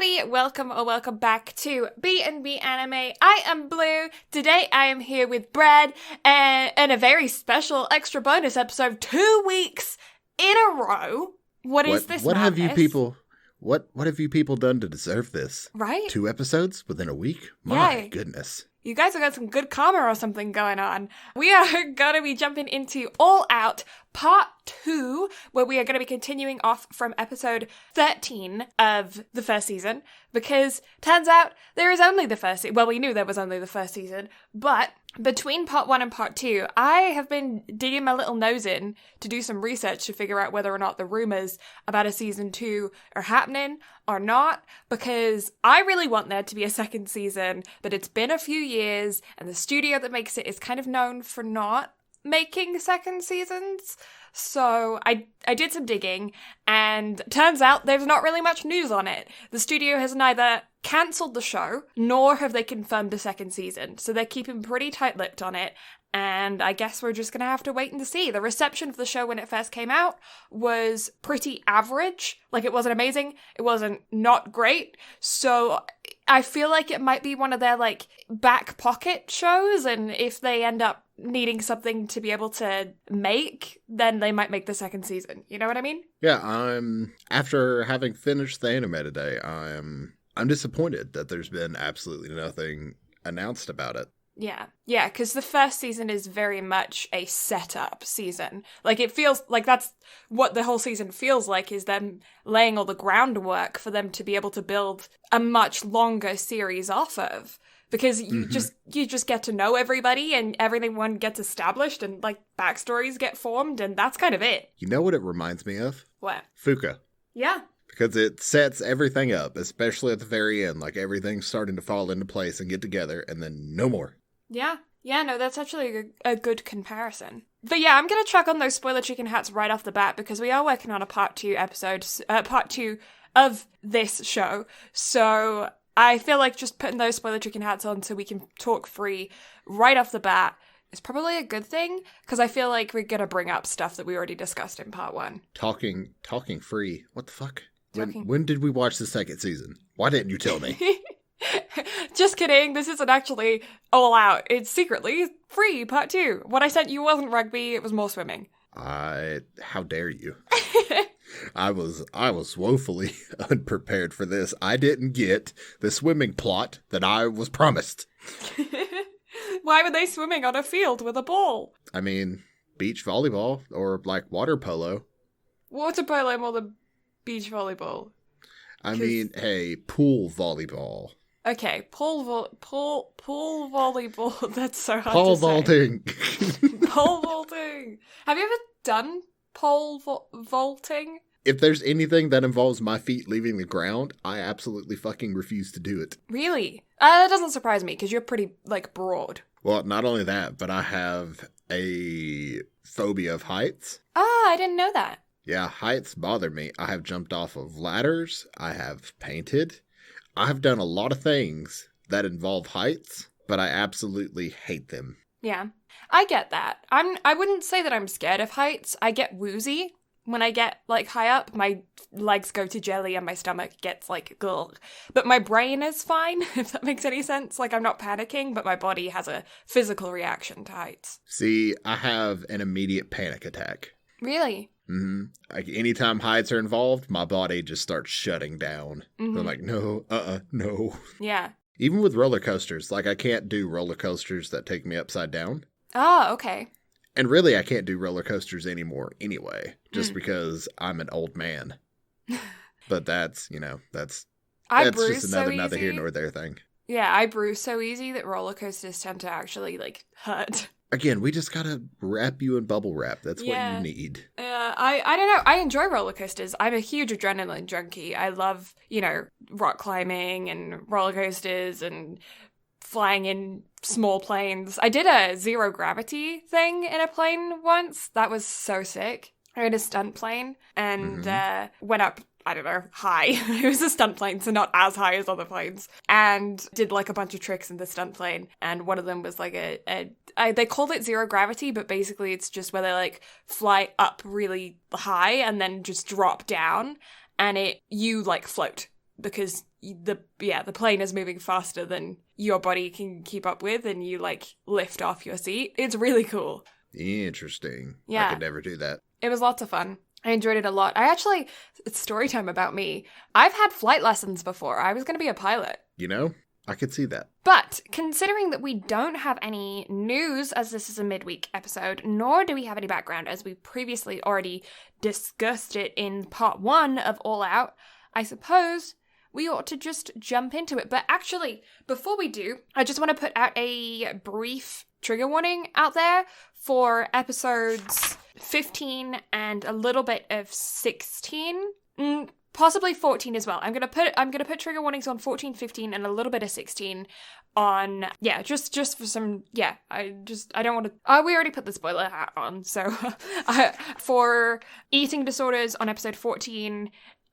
everybody, welcome or welcome back to BnB Anime. I am Blue. Today I am here with Brad and a very special extra bonus episode 2 weeks in a row. What is this? What have you people? What have you people done to deserve this? Right? 2 episodes within a week? My goodness. You guys have got some good karma or something going on. We are going to be jumping into All Out Part 2, where we are going to be continuing off from episode 13 of the first season, because turns out there is only the first season. Well, we knew there was only the first season, but between Part 1 and Part 2, I have been digging my little nose in to do some research to figure out whether or not the rumors about a season 2 are happening or not, because I really want there to be a second season, but it's been a few years, and the studio that makes it is kind of known for not making second seasons. So I did some digging, and turns out there's not really much news on it. The studio has neither cancelled the show, nor have they confirmed a second season, so they're keeping pretty tight-lipped on it, and I guess we're just gonna have to wait and see. The reception of the show when it first came out was pretty average. Like, it wasn't amazing, it wasn't not great, so I feel like it might be one of their, like, back pocket shows, and if they end up needing something to be able to make, then they might make the second season. You know what I mean? Yeah, after having finished the anime today, I'm disappointed that there's been absolutely nothing announced about it. Yeah, because the first season is very much a setup season. Like, it feels like that's what the whole season feels like, is them laying all the groundwork for them to be able to build a much longer series off of. Because you just get to know everybody, and everyone gets established, and, like, backstories get formed, and that's kind of it. You know what it reminds me of? What? Fuka. Yeah. Because it sets everything up, especially at the very end. Like, everything's starting to fall into place and get together, and then no more. Yeah, no, that's actually a good comparison. But yeah, I'm going to chuck on those spoiler chicken hats right off the bat, because we are working on a part 2 of this show. So I feel like just putting those spoiler chicken hats on so we can talk free right off the bat is probably a good thing, because I feel like we're going to bring up stuff that we already discussed in part 1. Talking free? What the fuck? When did we watch the second season? Why didn't you tell me? Just kidding, this isn't actually All Out. It's secretly free, part 2. What I sent you wasn't rugby, it was more swimming. How dare you? I was woefully unprepared for this. I didn't get the swimming plot that I was promised. Why were they swimming on a field with a ball? I mean, beach volleyball or, like, water polo. Water polo more than beach volleyball. I mean, hey, pool volleyball. Okay, pool volleyball. That's so hard pole to vaulting. say. Pole vaulting. Have you ever done pole vaulting? If there's anything that involves my feet leaving the ground, I absolutely fucking refuse to do it. Really? That doesn't surprise me, because you're pretty, like, broad. Well, not only that, but I have a phobia of heights. Ah, I didn't know that. Yeah, heights bother me. I have jumped off of ladders. I have painted. I have done a lot of things that involve heights, but I absolutely hate them. Yeah, I get that. I wouldn't say that I'm scared of heights. I get woozy when I get, like, high up. My legs go to jelly and my stomach gets, like, ugh. But my brain is fine, if that makes any sense. Like, I'm not panicking, but my body has a physical reaction to heights. See, I have an immediate panic attack. Really? Mm-hmm. Like, anytime heights are involved, my body just starts shutting down. Mm-hmm. I'm like, no. Yeah. Even with roller coasters, like, I can't do roller coasters that take me upside down. Oh, okay. And really, I can't do roller coasters anymore anyway, just because I'm an old man. But that's just neither here nor there thing. Yeah, I bruise so easy that roller coasters tend to actually, like, hurt. Again, we just gotta wrap you in bubble wrap. That's what you need. I don't know. I enjoy roller coasters. I'm a huge adrenaline junkie. I love, rock climbing and roller coasters and flying in small planes. I did a zero gravity thing in a plane once. That was so sick. I had a stunt plane and went up, I don't know, high. It was a stunt plane, so not as high as other planes. And did, like, a bunch of tricks in the stunt plane. And one of them was, like, they called it zero gravity, but basically it's just where they, like, fly up really high and then just drop down. And you, like, float. because the plane is moving faster than your body can keep up with, and you like lift off your seat. It's really cool. Interesting. Yeah. I could never do that. It was lots of fun. I enjoyed it a lot. It's story time about me. I've had flight lessons before. I was going to be a pilot. You know, I could see that. But considering that we don't have any news, as this is a midweek episode, nor do we have any background, as we previously already discussed it in part 1 of All Out, I suppose we ought to just jump into it. But actually, before we do, I just want to put out a brief trigger warning out there for episodes 15 and a little bit of 16. Possibly 14 as well. I'm gonna put trigger warnings on 14, 15, and a little bit of 16 on, just for some, I don't want to, we already put the spoiler hat on, so, for eating disorders on episode 14,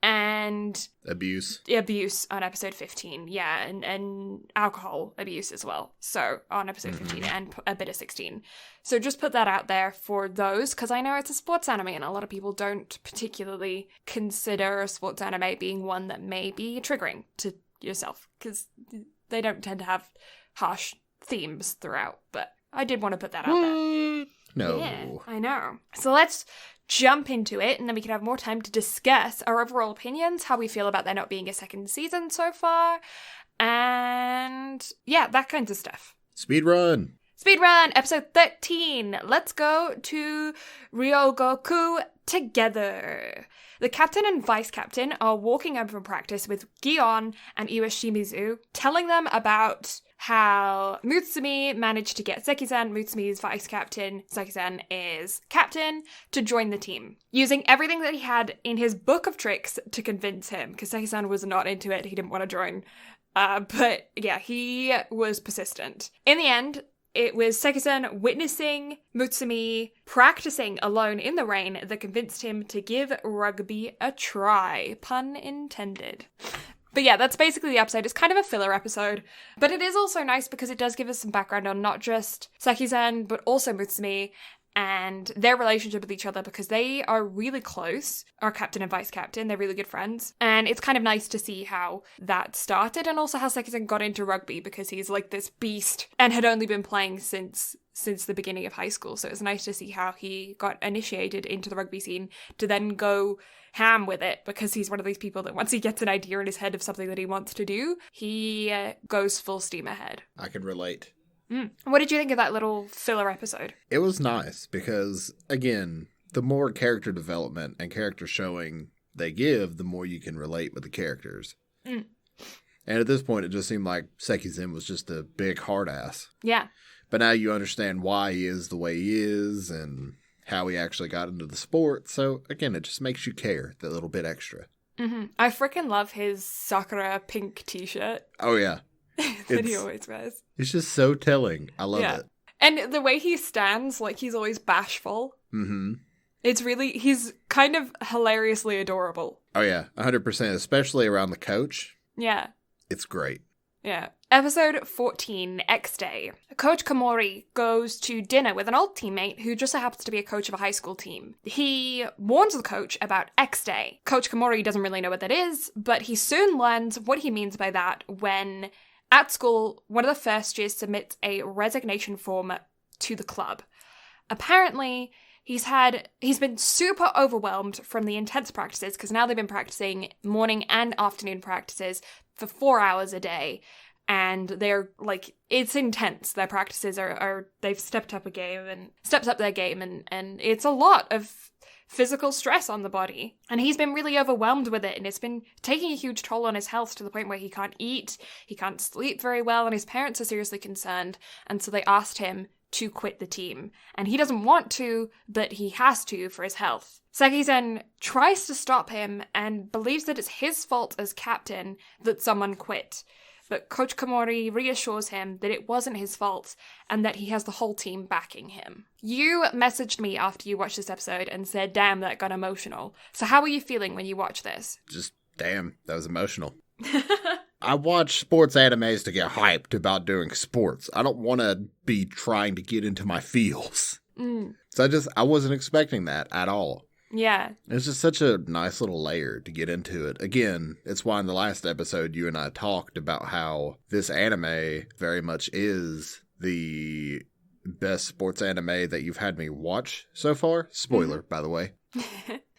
and abuse on episode 15, and alcohol abuse as well, so on episode 15 and a bit of 16. So just put that out there for those, because I know it's a sports anime and a lot of people don't particularly consider a sports anime being one that may be triggering to yourself, because they don't tend to have harsh themes throughout, but I did want to put that out there. No. Yeah, I know. So let's jump into it, and then we can have more time to discuss our overall opinions, how we feel about there not being a second season so far, and that kinds of stuff. Speedrun, episode 13. Let's go to Ryogoku together. The captain and vice captain are walking home from practice with Gion and Iwashimizu, telling them about how Mutsumi managed to get Seki-san, Mutsumi's vice captain, Seki-san is captain, to join the team, using everything that he had in his book of tricks to convince him, because Seki-san was not into it, he didn't want to join. But he was persistent. In the end, it was Seki-san witnessing Mutsumi practicing alone in the rain that convinced him to give rugby a try. Pun intended. But that's basically the episode. It's kind of a filler episode, but it is also nice because it does give us some background on not just Seki-san, but also Mutsumi and their relationship with each other, because they are really close, our captain and vice captain. They're really good friends. And it's kind of nice to see how that started, and also how Seki-san got into rugby, because he's like this beast and had only been playing since the beginning of high school. So it's nice to see how he got initiated into the rugby scene to then go ham with it, because he's one of these people that once he gets an idea in his head of something that he wants to do, he goes full steam ahead. I can relate. What did you think of that little filler episode? It was nice because, again, the more character development and character showing they give, the more you can relate with the characters. And at this point, it just seemed like Seki-san was just a big hard ass. Yeah. But now you understand why he is the way he is and how he actually got into the sport. So, again, it just makes you care that little bit extra. I freaking love his Sakura pink t-shirt. Oh, yeah. That he always wears. It's just so telling. I love it. And the way he stands, like he's always bashful. He's kind of hilariously adorable. Oh yeah, 100%, especially around the coach. Yeah. It's great. Yeah. Episode 14, X Day. Coach Komori goes to dinner with an old teammate who just so happens to be a coach of a high school team. He warns the coach about X Day. Coach Komori doesn't really know what that is, but he soon learns what he means by that when, at school, one of the first years submits a resignation form to the club. Apparently, he's been super overwhelmed from the intense practices, because now they've been practicing morning and afternoon practices for 4 hours a day. And they're like, it's intense. Their practices they've stepped up their game, and it's a lot of physical stress on the body. And he's been really overwhelmed with it, and it's been taking a huge toll on his health to the point where he can't eat, he can't sleep very well, and his parents are seriously concerned. And so they asked him to quit the team. And he doesn't want to, but he has to for his health. Seki-san tries to stop him and believes that it's his fault as captain that someone quit. But Coach Komori reassures him that it wasn't his fault and that he has the whole team backing him. You messaged me after you watched this episode and said, damn, that got emotional. So how were you feeling when you watched this? Just, damn, that was emotional. I watch sports animes to get hyped about doing sports. I don't want to be trying to get into my feels. So I wasn't expecting that at all. Yeah. It's just such a nice little layer to get into it. Again, it's why in the last episode you and I talked about how this anime very much is the best sports anime that you've had me watch so far. Spoiler, by the way.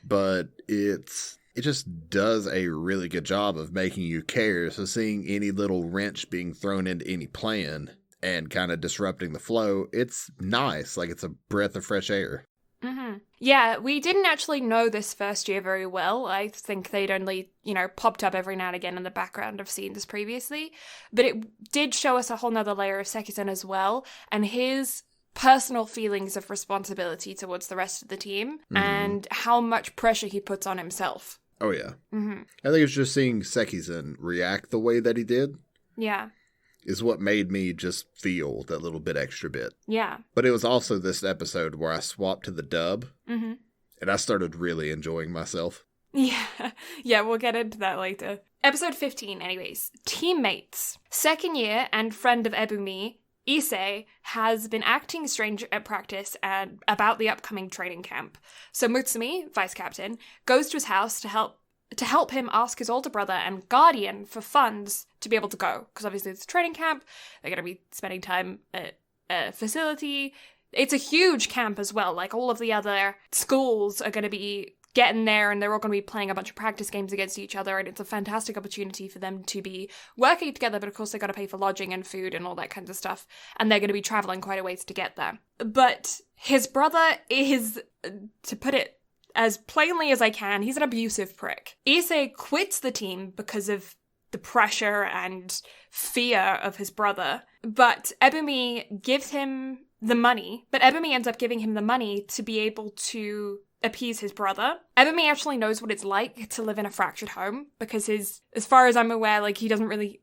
But it just does a really good job of making you care. So seeing any little wrench being thrown into any plan and kind of disrupting the flow, it's nice. Like, it's a breath of fresh air. Mm-hmm. Yeah, we didn't actually know this first year very well. I think they'd only, popped up every now and again in the background of scenes previously. But it did show us a whole nother layer of Seki-san as well, and his personal feelings of responsibility towards the rest of the team, and how much pressure he puts on himself. Oh, yeah. Mm-hmm. I think it's just seeing Seki-san react the way that he did. Yeah. Is what made me just feel that little bit extra bit. Yeah. But it was also this episode where I swapped to the dub, and I started really enjoying myself. Yeah. Yeah, we'll get into that later. Episode 15, anyways. Teammates. Second year and friend of Ebumi, Issei, has been acting strange at practice and about the upcoming training camp. So Mutsumi, vice captain, goes to his house to help him ask his older brother and guardian for funds to be able to go. Because obviously it's a training camp. They're going to be spending time at a facility. It's a huge camp as well. Like, all of the other schools are going to be getting there, and they're all going to be playing a bunch of practice games against each other, and it's a fantastic opportunity for them to be working together, but of course they got to pay for lodging and food and all that kind of stuff, and they're going to be traveling quite a ways to get there. But his brother is, to put it as plainly as I can, he's an abusive prick. Issei quits the team because of the pressure and fear of his brother, but Ebumi gives him the money, but Ebumi ends up giving him the money to be able to appease his brother. Ebumi actually knows what it's like to live in a fractured home, because as far as I'm aware, like, they don't really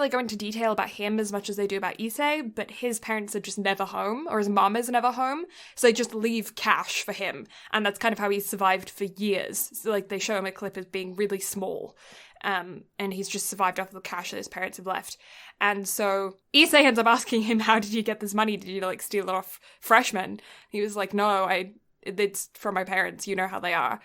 go into detail about him as much as they do about Issei, but his parents are just never home, or his mom is never home, so they just leave cash for him, and that's kind of how he's survived for years. So, like, they show him a clip as being really small, and he's just survived off of the cash that his parents have left. And so Issei ends up asking him, how did you get this money? Did you, like, steal it off freshmen? He was like, no, it's from my parents, you know how they are.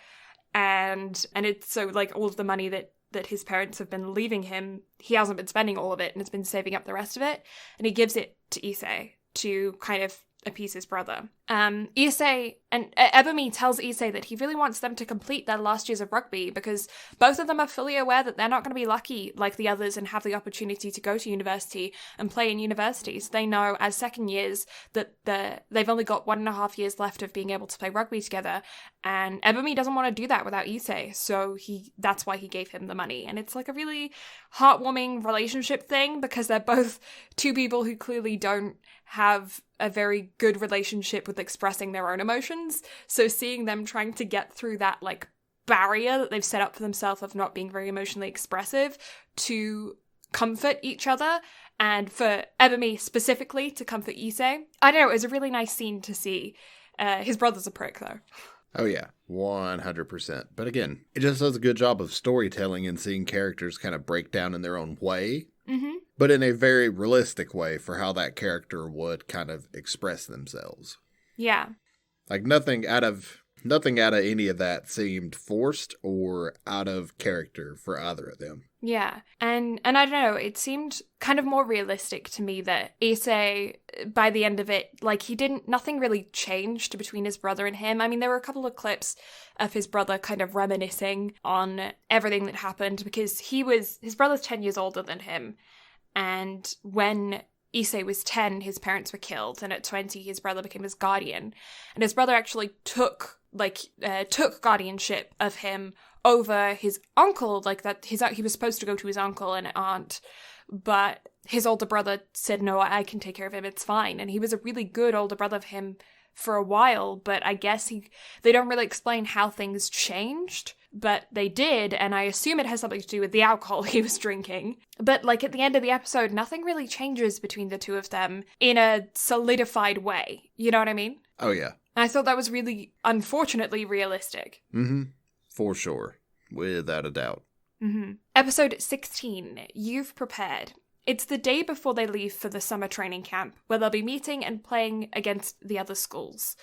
And it's so, like, all of the money that his parents have been leaving him, he hasn't been spending all of it and has been saving up the rest of it. And he gives it to Issei to kind of appease his brother. Issei and Ebumi tells Issei that he really wants them to complete their last years of rugby, because both of them are fully aware that they're not going to be lucky like the others and have the opportunity to go to university and play in universities. They know as second years that they've only got 1.5 years left of being able to play rugby together, and Ebumi doesn't want to do that without Issei, so that's why he gave him the money. And it's like a really heartwarming relationship thing, because they're both two people who clearly don't have a very good relationship with expressing their own emotions. So seeing them trying to get through that, like, barrier that they've set up for themselves of not being very emotionally expressive to comfort each other, and for Ebumi specifically to comfort Issei. I don't know, it was a really nice scene to see. His brother's a prick, though. Oh yeah, 100%. But again, it just does a good job of storytelling and seeing characters kind of break down in their own way. Mm-hmm. But in a very realistic way for how that character would kind of express themselves. Yeah. Like, nothing out of any of that seemed forced or out of character for either of them. Yeah. And I don't know, it seemed kind of more realistic to me that Issei, by the end of it, like, nothing really changed between his brother and him. I mean, there were a couple of clips of his brother kind of reminiscing on everything that happened, because his brother's 10 years older than him. And when Issei was 10, his parents were killed, and at 20, his brother became his guardian. And his brother actually took guardianship of him over his uncle, like, that he was supposed to go to his uncle and aunt, but his older brother said, no, I can take care of him, it's fine. And he was a really good older brother of him for a while, but I guess they don't really explain how things changed, but they did, and I assume it has something to do with the alcohol he was drinking. But, like, at the end of the episode, nothing really changes between the two of them in a solidified way. You know what I mean? Oh, yeah. And I thought that was really, unfortunately, realistic. Mm-hmm. For sure. Without a doubt. Mm-hmm. Episode 16, You've Prepared. It's the day before they leave for the summer training camp, where they'll be meeting and playing against the other schools.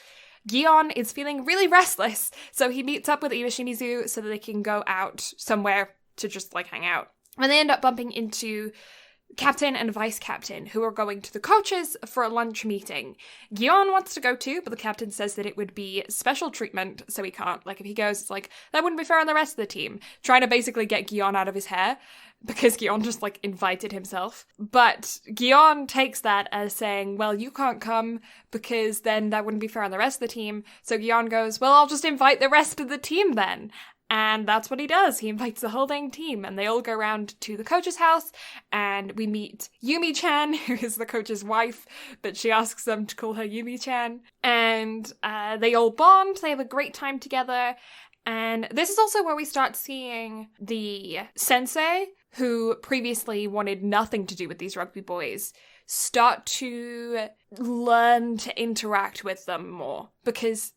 Gion is feeling really restless, so he meets up with Iwashimizu so that they can go out somewhere to just, like, hang out. And they end up bumping into captain and vice captain, who are going to the coaches for a lunch meeting. Gion wants to go too, but the captain says that it would be special treatment, so he can't. Like, if he goes, it's like, that wouldn't be fair on the rest of the team. Trying to basically get Gion out of his hair, because Gion just, like, invited himself. But Gion takes that as saying, well, you can't come, because then that wouldn't be fair on the rest of the team. So Gion goes, well, I'll just invite the rest of the team then. And that's what he does. He invites the whole dang team, and they all go around to the coach's house, and we meet Yumi-chan, who is the coach's wife, but she asks them to call her Yumi-chan. And they all bond, they have a great time together, and this is also where we start seeing the sensei, who previously wanted nothing to do with these rugby boys, start to learn to interact with them more, because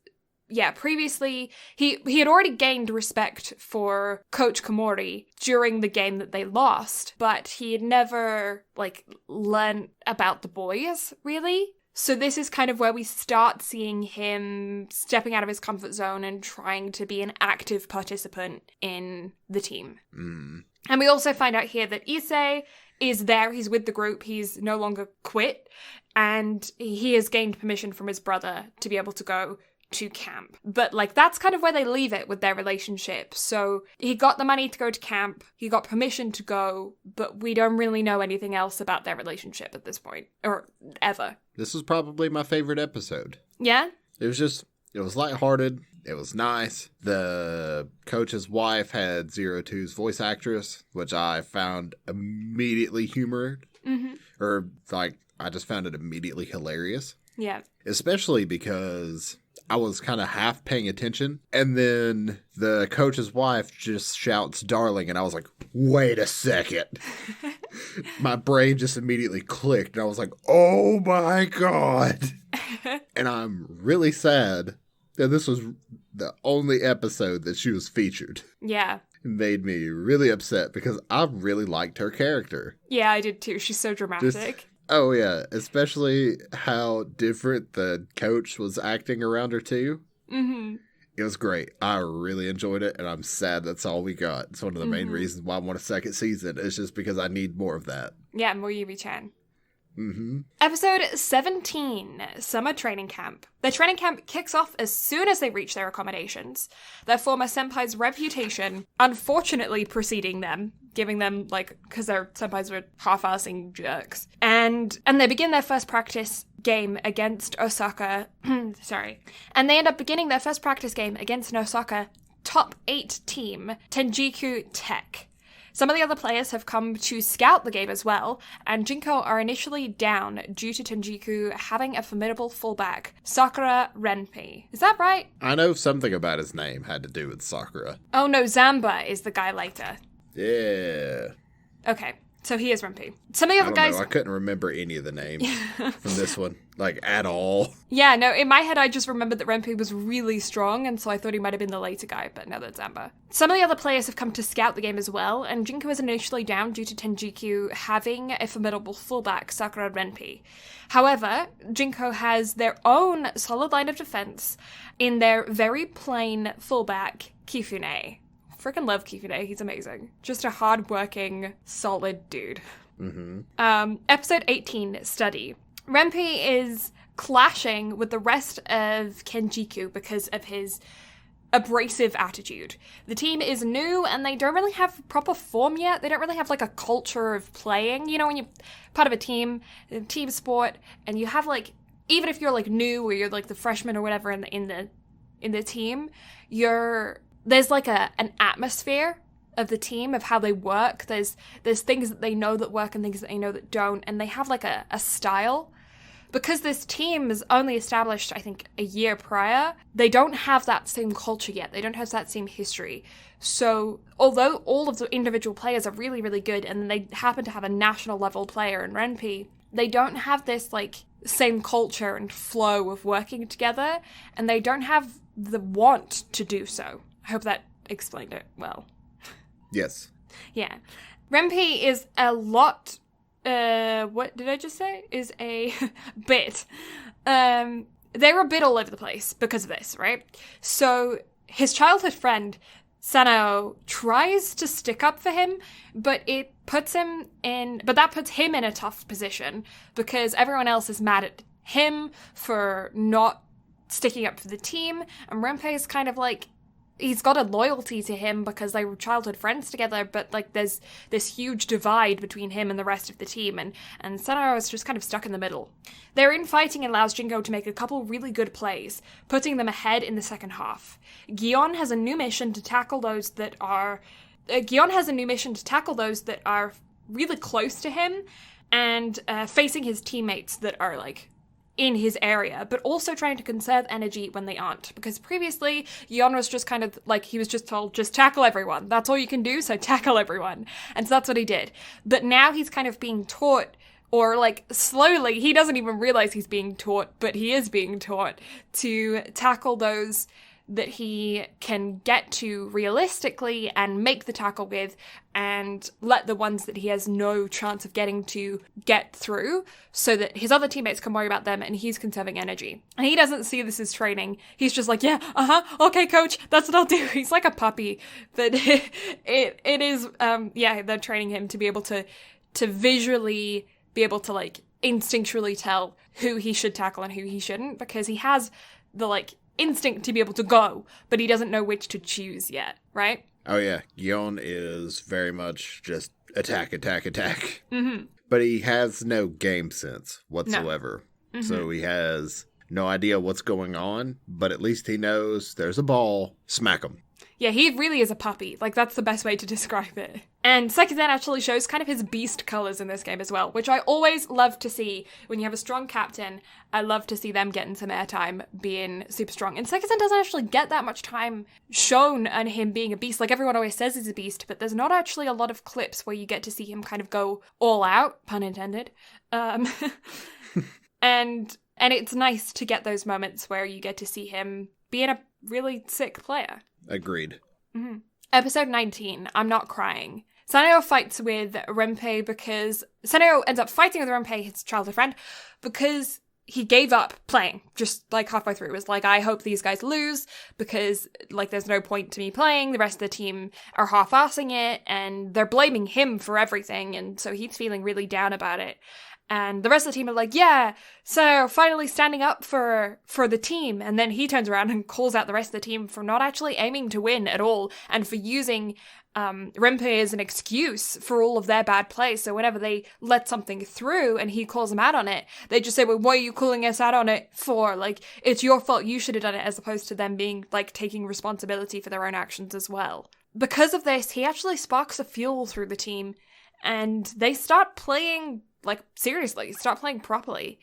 previously, he had already gained respect for Coach Komori during the game that they lost, but he had never, like, learned about the boys, really. So this is kind of where we start seeing him stepping out of his comfort zone and trying to be an active participant in the team. And we also find out here that Issei is there, he's with the group, he's no longer quit, and he has gained permission from his brother to be able to go to camp. But, like, that's kind of where they leave it with their relationship. So he got the money to go to camp, he got permission to go, but we don't really know anything else about their relationship at this point, or ever. This was probably my favorite episode. Yeah? It was lighthearted, it was nice. The coach's wife had 02's voice actress, which I found immediately humored. Or, like, I just found it immediately hilarious. Yeah. Especially because I was kind of half paying attention, and then the coach's wife just shouts "darling," and I was like, wait a second. My brain just immediately clicked, and I was like, oh my god. And I'm really sad that this was the only episode that she was featured. Yeah. It made me really upset because I really liked her character. Yeah, I did too. She's so dramatic. Oh, yeah. Especially how different the coach was acting around her, too. It was great. I really enjoyed it, and I'm sad that's all we got. It's one of the main reasons why I want a second season. It's just because I need more of that. Yeah, more Yumi-chan. Episode 17, Summer Training Camp. Their training camp kicks off as soon as they reach their accommodations. Their former senpai's reputation, unfortunately, preceding them, giving them, like, because their senpais were half-assing jerks. And they begin their first practice game against Osaka. And they end up beginning their first practice game against an Osaka top 8 team, Tenjiku Tech. Some of the other players have come to scout the game as well, and Jinko are initially down due to Tenjiku having a formidable fullback, Sakura Renpei. Is that right? I know something about his name had to do with Sakura. Oh no, Zamba is the guy later. Yeah. Okay, so he is Renpei. Some of the other guys... I couldn't remember any of the names from this one, like, at all. Yeah, no, in my head I just remembered that Renpei was really strong, and so I thought he might have been the later guy, but no, that's Zamba. Some of the other players have come to scout the game as well, and Jinko is initially down due to Tenjiku having a formidable fullback, Sakura Renpei. However, Jinko has their own solid line of defense in their very plain fullback, Kifune. Freaking love Kifune, he's amazing. Just a hard-working, solid dude. Episode 18, Study. Renpei is clashing with the rest of Kenjiku because of his abrasive attitude. The team is new and they don't really have proper form yet. They don't really have, like, a culture of playing. You know, when you're part of a team sport, and you have, like, even if you're, like, new or you're, like, the freshman or whatever in the team, there's like an atmosphere of the team, of how they work. There's things that they know that work and things that they know that don't, and they have like a style. Because this team is only established, I think, a year prior, they don't have that same culture yet. They don't have that same history. So although all of the individual players are really, really good, and they happen to have a national level player in Renpei, they don't have this, like, same culture and flow of working together, and they don't have the want to do so. I hope that explained it well. Yes. Yeah. Renpei is a lot... what did I just say? Is a bit they're a bit all over the place because of this, right? So his childhood friend, Sanao, tries to stick up for him, but that puts him in a tough position because everyone else is mad at him for not sticking up for the team, and Renpei is kind of like, he's got a loyalty to him because they were childhood friends together, but like there's this huge divide between him and the rest of the team, and Sanao is just kind of stuck in the middle. Their infighting allows Jinko to make a couple really good plays, putting them ahead in the second half. Gion has a new mission to tackle those that are really close to him, and facing his teammates that are like in his area, but also trying to conserve energy when they aren't. Because previously, Yeon was just kind of like, he was just told, just tackle everyone. That's all you can do, so tackle everyone. And so that's what he did. But now he's kind of being taught, or like slowly, he doesn't even realize he's being taught, but he is being taught to tackle those that he can get to realistically and make the tackle with, and let the ones that he has no chance of getting to get through, so that his other teammates can worry about them and he's conserving energy. And he doesn't see this as training. He's just like, yeah, okay, coach, that's what I'll do. He's like a puppy. But it is, they're training him to be able to visually be able to like instinctually tell who he should tackle and who he shouldn't, because he has the like instinct to be able to go, but he doesn't know which to choose yet, right? Oh yeah, Gion is very much just attack. Mm-hmm. But he has no game sense whatsoever. No. Mm-hmm. So he has no idea what's going on, but at least he knows there's a ball, smack him. Yeah, he really is a puppy. Like, that's the best way to describe it. And Sekizen actually shows kind of his beast colors in this game as well, which I always love to see. When you have a strong captain, I love to see them getting some airtime being super strong. And Sekizen doesn't actually get that much time shown on him being a beast. Like, everyone always says he's a beast, but there's not actually a lot of clips where you get to see him kind of go all out, pun intended. And it's nice to get those moments where you get to see him being a really sick player. Agreed. Mm-hmm. Episode 19, I'm Not Crying. Saneo fights with Renpei because... Saneo ends up fighting with Renpei, his childhood friend, because he gave up playing just like halfway through. It was like, I hope these guys lose because like there's no point to me playing. The rest of the team are half-assing it and they're blaming him for everything, and so he's feeling really down about it. And the rest of the team are like, yeah, so finally standing up for the team. And then he turns around and calls out the rest of the team for not actually aiming to win at all, and for using Renpei as an excuse for all of their bad plays. So whenever they let something through and he calls them out on it, they just say, well, why are you calling us out on it for? Like, it's your fault, you should have done it, as opposed to them being, like, taking responsibility for their own actions as well. Because of this, he actually sparks a fuel through the team, and they start playing... like, seriously, start playing properly.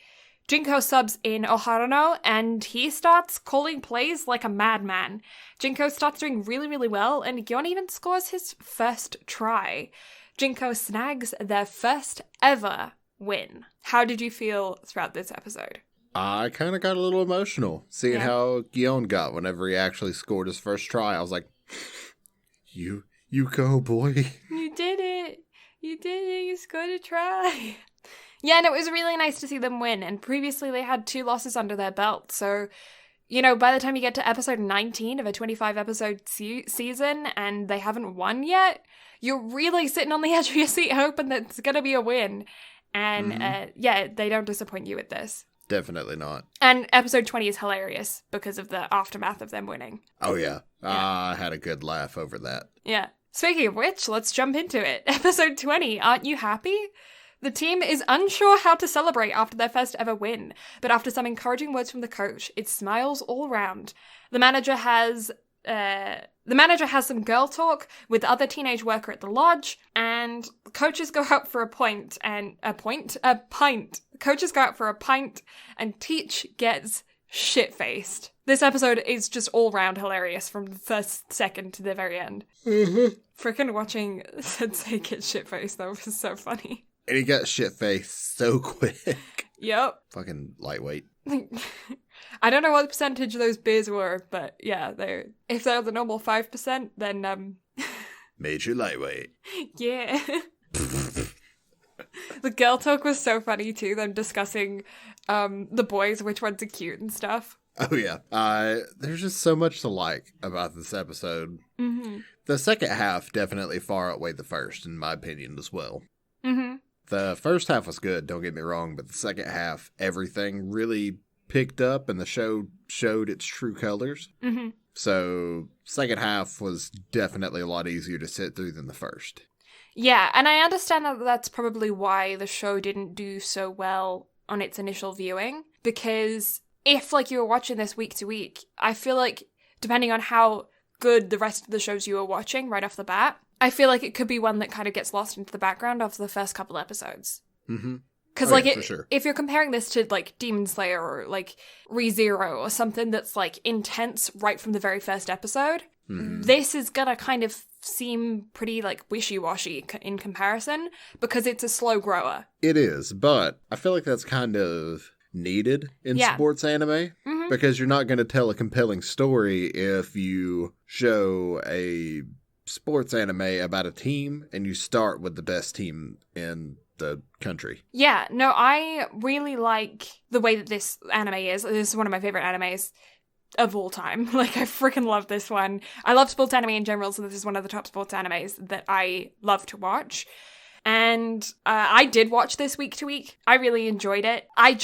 Jinko subs in Oharuno, and he starts calling plays like a madman. Jinko starts doing really, really well, and Gion even scores his first try. Jinko snags their first ever win. How did you feel throughout this episode? I kind of got a little emotional seeing how Gion got whenever he actually scored his first try. I was like, you go, boy. You did it. You did it. You scored a try. Yeah, and it was really nice to see them win. And previously they had 2 losses under their belt. So, you know, by the time you get to episode 19 of a 25-episode season and they haven't won yet, you're really sitting on the edge of your seat hoping that it's going to be a win. And, they don't disappoint you with this. Definitely not. And episode 20 is hilarious because of the aftermath of them winning. Oh, yeah. I had a good laugh over that. Yeah. Speaking of which, let's jump into it. Episode 20, Aren't You Happy? The team is unsure how to celebrate after their first ever win, but after some encouraging words from the coach, it smiles all round. The manager has some girl talk with the other teenage worker at the lodge, and the coaches go out for a pint. The coaches go out for a pint, and Teach gets shit-faced. This episode is just all-round hilarious from the first second to the very end. Mm-hmm. Freaking watching Sensei get shit-faced, though, was so funny. And he got shit-faced so quick. Yep. Fucking lightweight. I don't know what percentage those beers were, but yeah, if they're the normal 5%, then Major lightweight. Yeah. The girl talk was so funny too, them discussing the boys, which ones are cute and stuff. Oh, yeah. There's just so much to like about this episode. Mm-hmm. The second half definitely far outweighed the first, in my opinion, as well. Mm-hmm. The first half was good, don't get me wrong, but the second half, everything really picked up and the show showed its true colors. Mm-hmm. So, second half was definitely a lot easier to sit through than the first. Yeah, and I understand that that's probably why the show didn't do so well on its initial viewing, because if, like, you were watching this week to week, I feel like, depending on how good the rest of the shows you were watching right off the bat, I feel like it could be one that kind of gets lost into the background of the first couple episodes. Mm-hmm. Because, for sure. If you're comparing this to, like, Demon Slayer or, like, ReZero or something that's, like, intense right from the very first episode, this is gonna kind of seem pretty, like, wishy-washy in comparison, because it's a slow grower. It is, but I feel like that's kind of needed in sports anime, because you're not going to tell a compelling story if you show a sports anime about a team and you start with the best team in the country. Yeah, no, I really like the way that this anime is. This is one of my favorite animes of all time. Like, I freaking love this one. I love sports anime in general, so this is one of the top sports animes that I love to watch. And I did watch this week to week. I really enjoyed it. I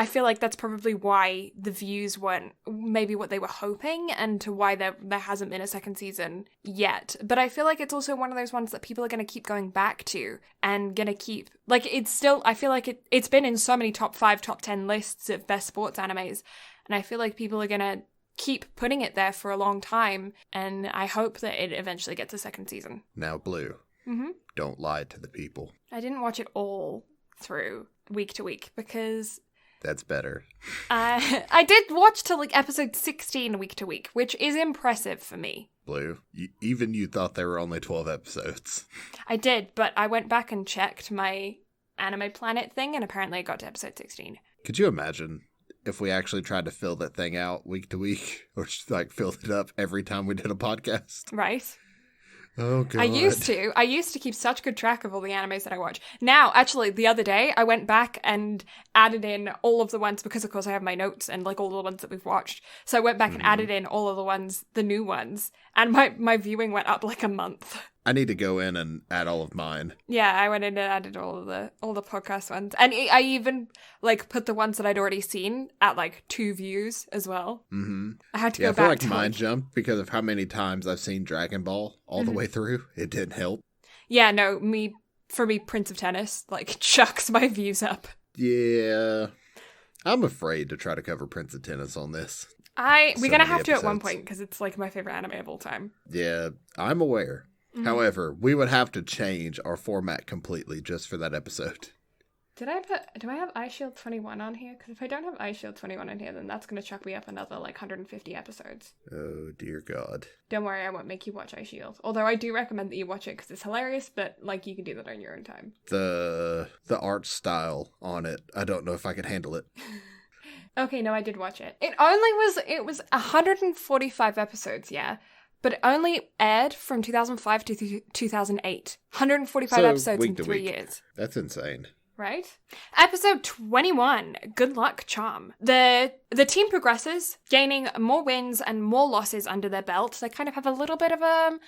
feel like that's probably why the views weren't maybe what they were hoping, and to why there hasn't been a second season yet. But I feel like it's also one of those ones that people are going to keep going back to, and going to keep, like, it's still, I feel like it's been in so many top 5, top 10 lists of best sports animes. And I feel like people are going to keep putting it there for a long time. And I hope that it eventually gets a second season. Now, Blue. Mm-hmm. Don't lie to the people. I didn't watch it all through week to week because... That's better. I did watch till, like, episode 16 week to week, which is impressive for me. Blue, even you thought there were only 12 episodes. I did, but I went back and checked my Anime Planet thing, and apparently I got to episode 16. Could you imagine if we actually tried to fill that thing out week to week, or just, like, filled it up every time we did a podcast? Right. Oh, God. I used to keep such good track of all the animes that I watch. Now, actually, the other day, I went back and added in all of the ones, because, of course, I have my notes and, like, all the ones that we've watched. So I went back and added in all of the ones, the new ones, and my viewing went up, like, a month. I need to go in and add all of mine. Yeah, I went in and added all the podcast ones. And I even, like, put the ones that I'd already seen at, like, 2 views as well. Mm-hmm. I had to go back to... I feel like mine jumped because of how many times I've seen Dragon Ball all the way through. It didn't help. Yeah, no, for me, Prince of Tennis, like, chucks my views up. Yeah. I'm afraid to try to cover Prince of Tennis on this. We're going to have to at one point, because it's, like, my favorite anime of all time. Yeah, I'm aware. However, we would have to change our format completely just for that episode. Do I have iShield 21 on here? Because if I don't have iShield 21 on here, then that's going to chuck me up another, like, 150 episodes. Oh, dear God. Don't worry, I won't make you watch iShield. Although I do recommend that you watch it because it's hilarious, but, like, you can do that on your own time. The art style on it, I don't know if I can handle it. Okay, no, I did watch it. It was 145 episodes, yeah. But it only aired from 2005 to 2008. 145 episodes in 3 years. That's insane. Right? Episode 21, Good Luck Charm. The team progresses, gaining more wins and more losses under their belt. They kind of have a little bit of a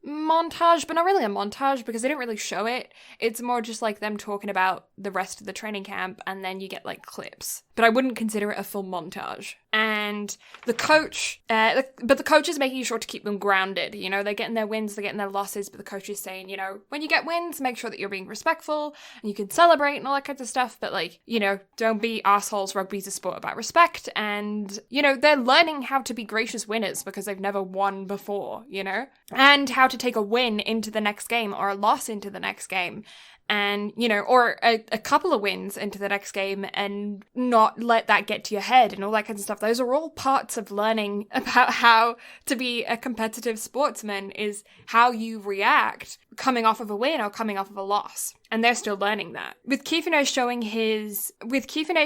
montage, but not really a montage because they don't really show it. It's more just like them talking about the rest of the training camp, and then you get like clips. But I wouldn't consider it a full montage. And the coach, but the coach is making sure to keep them grounded. You know, they're getting their wins, they're getting their losses, but the coach is saying, you know, when you get wins, make sure that you're being respectful and you can celebrate and all that kind of stuff. But like, you know, don't be assholes. Rugby's a sport about respect. And, you know, they're learning how to be gracious winners because they've never won before, you know, and how to take a win into the next game or a loss into the next game. And, you know, or a couple of wins into the next game and not let that get to your head and all that kind of stuff. Those are all parts of learning about how to be a competitive sportsman, is how you react coming off of a win or coming off of a loss. And they're still learning that. With Kifune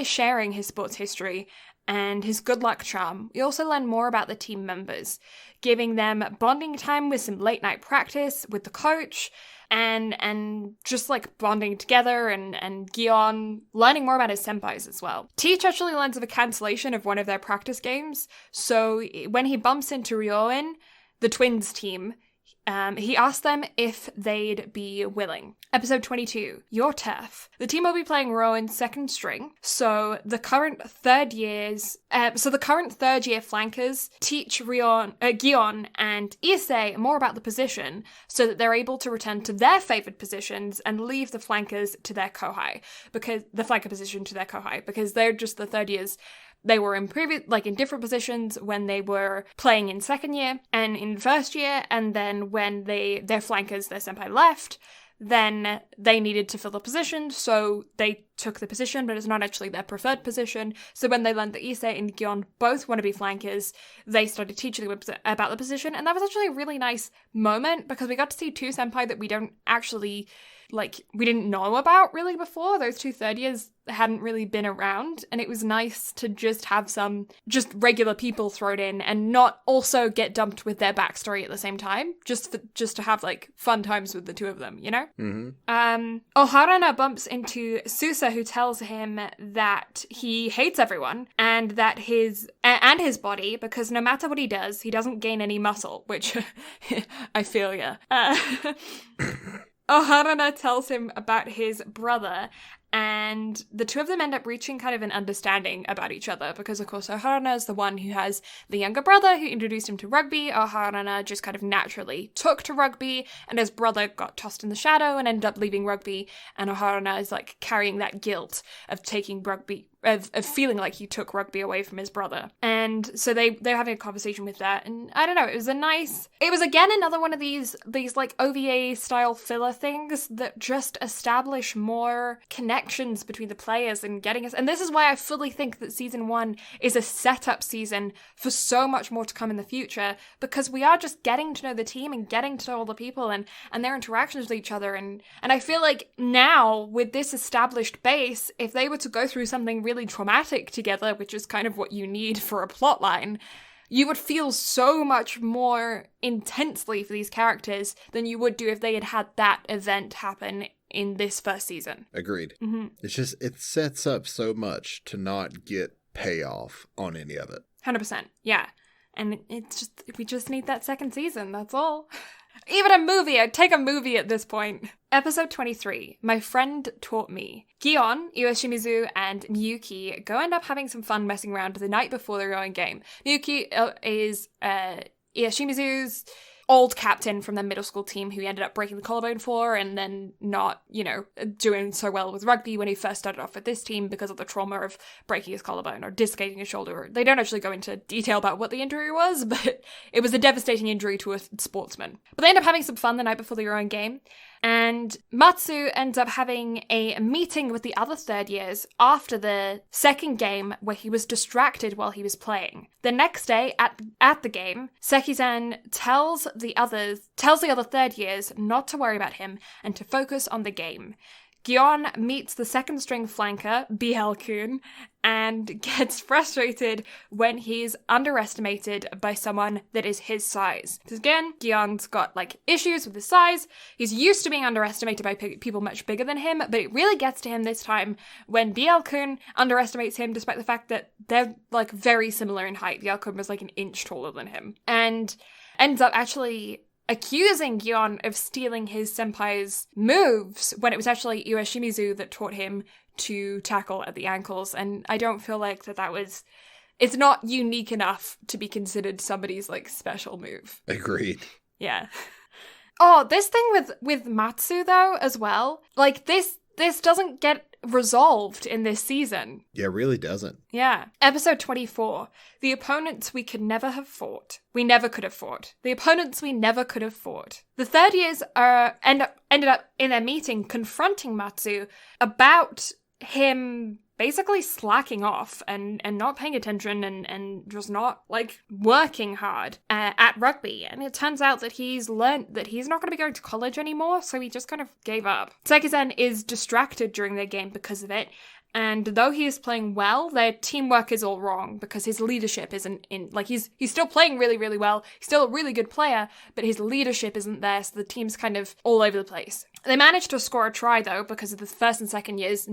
sharing his sports history and his good luck charm, we also learn more about the team members, giving them bonding time with some late night practice with the coach, and just like bonding together, and Gion learning more about his senpais as well. Teach actually learns of a cancellation of one of their practice games, so when he bumps into Ryoin, the twins team, he asked them if they'd be willing. Episode 22, Your Turf. The team will be playing Rowan's second string, so the current third year flankers teach Gion and Issei more about the position, so that they're able to return to their favored positions and leave the flankers to their kohai, because they're just the third years. They were in different positions when they were playing in second year and in first year, and then when their flankers, their senpai left, then they needed to fill the position, so they took the position, but it's not actually their preferred position. So when they learned that Issei and Gion both want to be flankers, they started teaching them about the position, and that was actually a really nice moment, because we got to see two senpai that we don't actually, we didn't know about really before. Those two third years hadn't really been around, and it was nice to just have some just regular people thrown in and not also get dumped with their backstory at the same time, just to have fun times with the two of them, you know? Mm-hmm. Oharana bumps into Susa, who tells him that he hates everyone and that his body, because no matter what he does, he doesn't gain any muscle, which I feel ya. Oharana tells him about his brother, and the two of them end up reaching kind of an understanding about each other, because of course Oharana is the one who has the younger brother who introduced him to rugby. Oharana just kind of naturally took to rugby, and his brother got tossed in the shadow and ended up leaving rugby, and Oharana is carrying that guilt of taking rugby, of feeling like he took rugby away from his brother. And so they're having a conversation with that, and I don't know, it was again another one of these OVA style filler things that just establish more connections between the players and getting us. And this is why I fully think that season 1 is a setup season for so much more to come in the future, because we are just getting to know the team and getting to know all the people and their interactions with each other. And I feel like now, with this established base, if they were to go through something really traumatic together, which is kind of what you need for a plot line, you would feel so much more intensely for these characters than you would do if they had had that event happen in this first season. Agreed. Mm-hmm. It's just, it sets up so much to not get payoff on any of it. 100%. Yeah. And it's just, we just need that second season, that's all. Even a movie, I'd take a movie at this point. Episode 23, My Friend Taught Me. Gion, Iwashimizu, and Miyuki go end up having some fun messing around the night before their own game. Miyuki is Iwashimizu's old captain from the middle school team who he ended up breaking the collarbone for, and then not, doing so well with rugby when he first started off with this team because of the trauma of breaking his collarbone or dislocating his shoulder. They don't actually go into detail about what the injury was, but it was a devastating injury to a sportsman. But they end up having some fun the night before their own game. And Matsu ends up having a meeting with the other third years after the second game, where he was distracted while he was playing. The next day, at the game, Sekizan tells the other third years not to worry about him and to focus on the game. Gion meets the second string flanker, BL-kun, and gets frustrated when he's underestimated by someone that is his size. Because again, Gion's got issues with his size. He's used to being underestimated by people much bigger than him, but it really gets to him this time when BL-kun underestimates him, despite the fact that they're very similar in height. BL-kun was an inch taller than him, and ends up actually accusing Gion of stealing his senpai's moves when it was actually Iwashimizu that taught him to tackle at the ankles. And I don't feel like that was... It's not unique enough to be considered somebody's special move. Agreed. Yeah. Oh, this thing with Matsu though as well. This doesn't get resolved in this season. Yeah, it really doesn't. Yeah. Episode 24. The opponents we could never have fought. We never could have fought. The opponents we never could have fought. The third years ended up in their meeting confronting Matsu about him basically slacking off and not paying attention and just not working hard at rugby. And it turns out that he's learned that he's not going to be going to college anymore, so he just kind of gave up. Sekizan is distracted during their game because of it, And though he is playing well, their teamwork is all wrong because his leadership isn't in, like, he's still playing really, really well. He's still a really good player, but his leadership isn't there, so the team's kind of all over the place. They managed to score a try, though, because of the first and second years.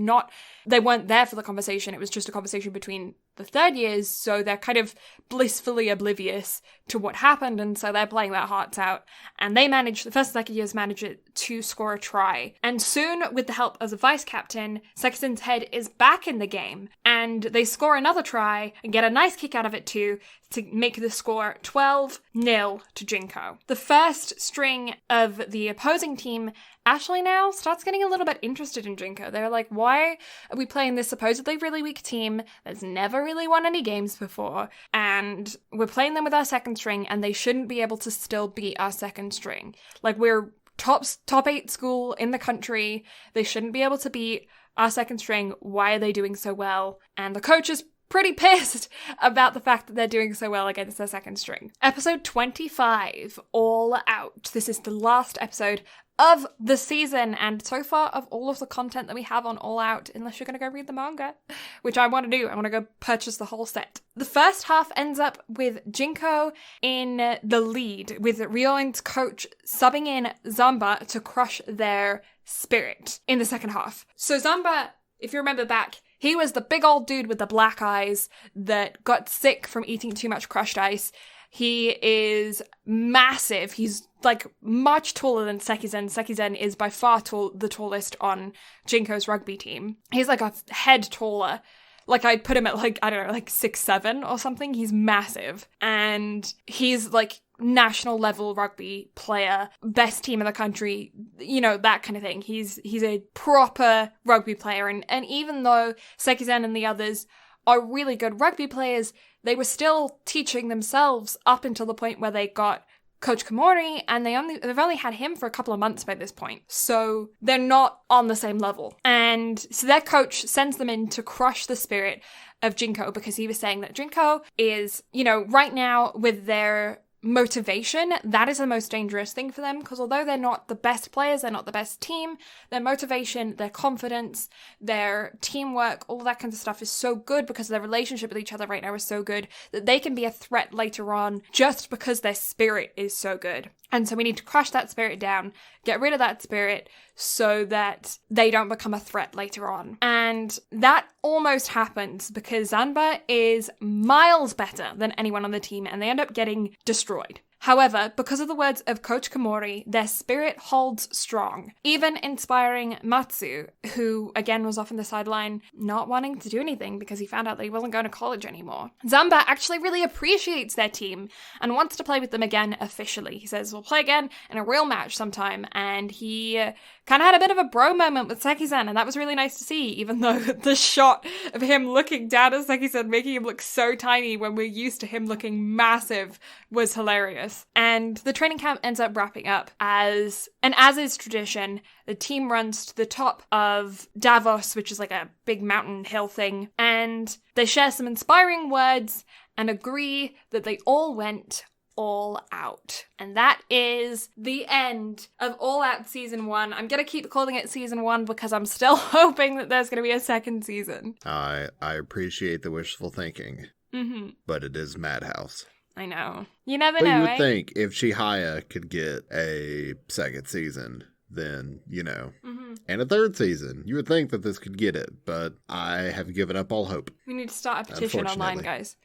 They weren't there for the conversation. It was just a conversation between the third years, so they're kind of blissfully oblivious to what happened, and so they're playing their hearts out. And the first and second years managed to score a try. And soon, with the help of the vice captain, Sekison's head is back in the game, and they score another try and get a nice kick out of it too, to make the score 12-0 to Jinko. The first string of the opposing team actually now starts getting a little bit interested in Jinko. They're like, why are we playing this supposedly really weak team that's never really won any games before, and we're playing them with our second string, and they shouldn't be able to still beat our second string. Like, we're top 8 school in the country. They shouldn't be able to beat our second string. Why are they doing so well? And the coach is pretty pissed about the fact that they're doing so well against their second string. Episode 25, All Out. This is the last episode of the season, and so far of all of the content that we have on All Out, unless you're going to go read the manga, which I want to do. I want to go purchase the whole set. The first half ends up with Jinko in the lead, with Ryoin's coach subbing in Zamba to crush their spirit in the second half. So Zamba, if you remember back, he was the big old dude with the black eyes that got sick from eating too much crushed ice. He is massive. He's like much taller than Sekizen. Sekizen is by far the tallest on Jinko's rugby team. He's like a head taller. Like, I'd put him at, like, I don't know, like 6'7" or something. He's massive. And he's like national level rugby player, best team in the country, you know, that kind of thing. He's a proper rugby player. And even though Sekizen and the others are really good rugby players, they were still teaching themselves up until the point where they got Coach Komori, and they've only had him for a couple of months by this point. So they're not on the same level. And so their coach sends them in to crush the spirit of Jinko, because he was saying that Jinko is, you know, right now with their motivation, that is the most dangerous thing for them, because although they're not the best players, they're not the best team, their motivation, their confidence, their teamwork, all that kind of stuff is so good because their relationship with each other right now is so good that they can be a threat later on just because their spirit is so good. And so we need to crush that spirit down, get rid of that spirit so that they don't become a threat later on. And that almost happens because Zanba is miles better than anyone on the team, and they end up getting destroyed. However, because of the words of Coach Komori, their spirit holds strong, even inspiring Matsu, who again was off on the sideline not wanting to do anything because he found out that he wasn't going to college anymore. Zamba actually really appreciates their team and wants to play with them again officially. He says, we'll play again in a real match sometime, and he kind of had a bit of a bro moment with Seki-san, and that was really nice to see, even though the shot of him looking down at Seki-san, making him look so tiny when we're used to him looking massive, was hilarious. And the training camp ends up wrapping up as is tradition, the team runs to the top of Davos, which is like a big mountain hill thing, and they share some inspiring words and agree that they all went all out. And that is the end of All Out Season 1. I'm going to keep calling it Season 1 because I'm still hoping that there's going to be a second season. I appreciate the wishful thinking, but it is Madhouse. I know. You never know, you would think if Chihaya could get a second season, then, you know, and a third season, you would think that this could get it, but I have given up all hope. We need to start a petition online, guys.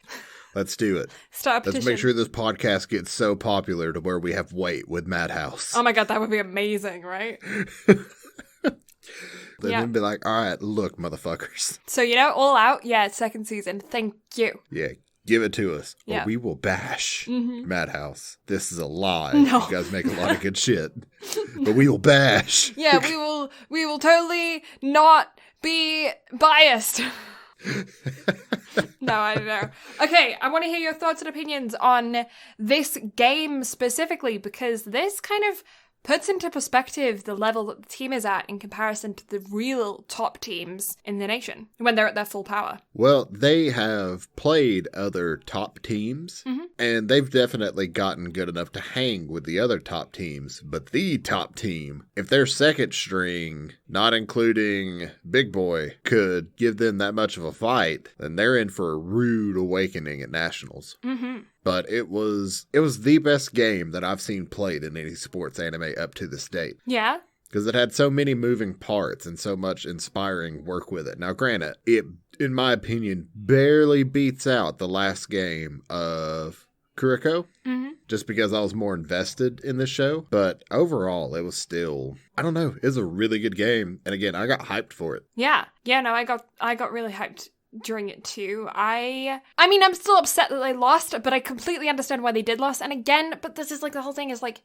Let's do it. Start a petition. Let's make sure this podcast gets so popular to where we have weight with Madhouse. Oh my god, that would be amazing, right? Then be like, all right, look, motherfuckers. So, you know, All Out, yeah, second season. Thank you. Yeah. Give it to us, or we will bash Madhouse. This is a lie. No. You guys make a lot of good shit, but we will bash. Yeah, we will totally not be biased. No, I don't know. Okay, I want to hear your thoughts and opinions on this game specifically, because this kind of puts into perspective the level that the team is at in comparison to the real top teams in the nation when they're at their full power. Well, they have played other top teams, and they've definitely gotten good enough to hang with the other top teams. But the top team, if their second string, not including Big Boy, could give them that much of a fight, then they're in for a rude awakening at Nationals. But it was the best game that I've seen played in any sports anime up to this date. Yeah? Because it had so many moving parts and so much inspiring work with it. Now, granted, it, in my opinion, barely beats out the last game of Kuroko. Just because I was more invested in this show. But overall, it was still, I don't know, it was a really good game. And again, I got hyped for it. Yeah. Yeah, no, I got really hyped during it too. I mean, I'm still upset that they lost, but I completely understand why they did lose. And again, but this is like, the whole thing is like,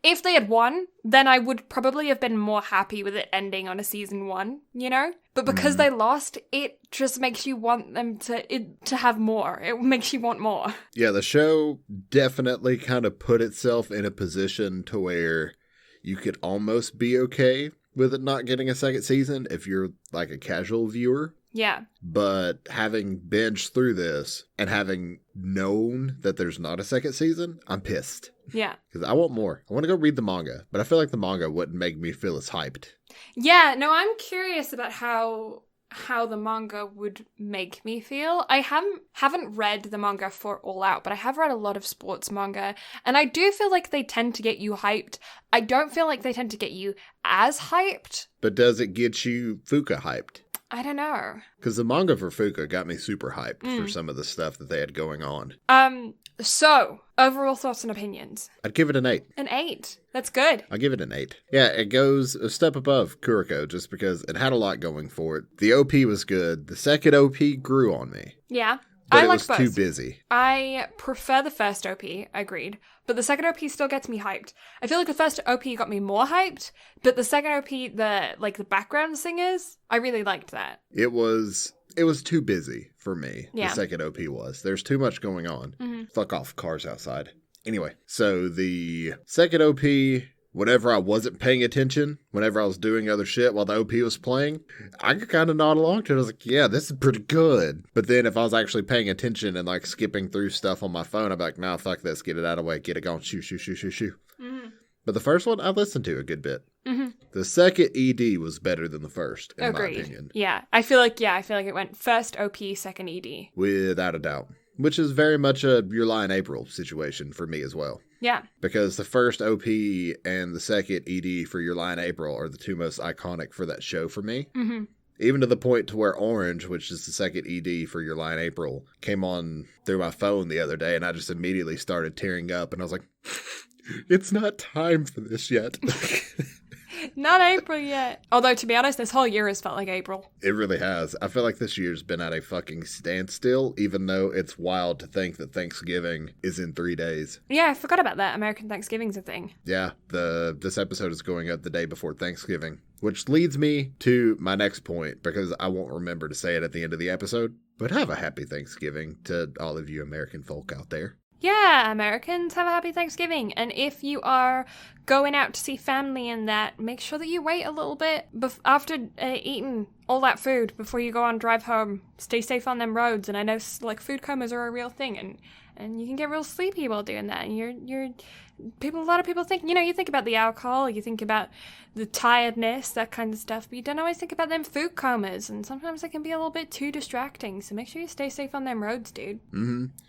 if they had won, then I would probably have been more happy with it ending on a season 1, you know? But because they lost, it just makes you want them to have more. It makes you want more. Yeah, the show definitely kind of put itself in a position to where you could almost be okay with it not getting a second season if you're like a casual viewer. Yeah. But having binged through this and having known that there's not a second season, I'm pissed. Yeah. Because I want more. I want to go read the manga, but I feel like the manga wouldn't make me feel as hyped. Yeah, no, I'm curious about how the manga would make me feel. I haven't read the manga for All Out, but I have read a lot of sports manga, and I do feel like they tend to get you hyped. I don't feel like they tend to get you as hyped. But does it get you Fuka hyped? I don't know. Because the manga for Fuka got me super hyped for some of the stuff that they had going on. So, overall thoughts and opinions. I'd give it an 8. An 8. That's good. I'll give it an 8. Yeah, it goes a step above Kuroko just because it had a lot going for it. The OP was good. The second OP grew on me. Yeah. But I like was both. too busy. I prefer the first OP, agreed. But the second OP still gets me hyped. I feel like the first OP got me more hyped, but the second OP, the background singers, I really liked that. It was too busy for me. Yeah. The second OP was. There's too much going on. Fuck off, cars outside. Anyway, so the second OP, whenever I wasn't paying attention, whenever I was doing other shit while the OP was playing, I could kind of nod along to it. I was like, yeah, this is pretty good. But then if I was actually paying attention and like skipping through stuff on my phone, I'd be like, nah, fuck this, get it out of the way, get it going, shoo, shoo, shoo, shoo, shoo. But the first one, I listened to a good bit. The second ED was better than the first, in my opinion. Yeah, I feel like it went first OP, second ED. Without a doubt. Which is very much a Your Lie in April situation for me as well. Yeah. Because the first OP and the second ED for Your Lie in April are the two most iconic for that show for me. Even to the point to where Orange, which is the second ED for Your Lie in April, came on through my phone the other day, and I just immediately started tearing up, and I was like, it's not time for this yet. Not April yet. Although, to be honest, this whole year has felt like April. It really has. I feel like this year's been at a fucking standstill, even though it's wild to think that Thanksgiving is in 3 days. Yeah, I forgot about that. American Thanksgiving's a thing. Yeah, this episode is going up the day before Thanksgiving, which leads me to my next point, because I won't remember to say it at the end of the episode. But have a happy Thanksgiving to all of you American folk out there. Yeah, Americans, have a happy Thanksgiving. And if you are going out to see family and that, make sure that you wait a little bit after eating all that food before you go on drive home. Stay safe on them roads. And I know like food comas are a real thing, and you can get real sleepy while doing that. And a lot of people think, you think about the alcohol, you think about the tiredness, that kind of stuff, but you don't always think about them food comas, and sometimes it can be a little bit too distracting, so make sure you stay safe on them roads, dude.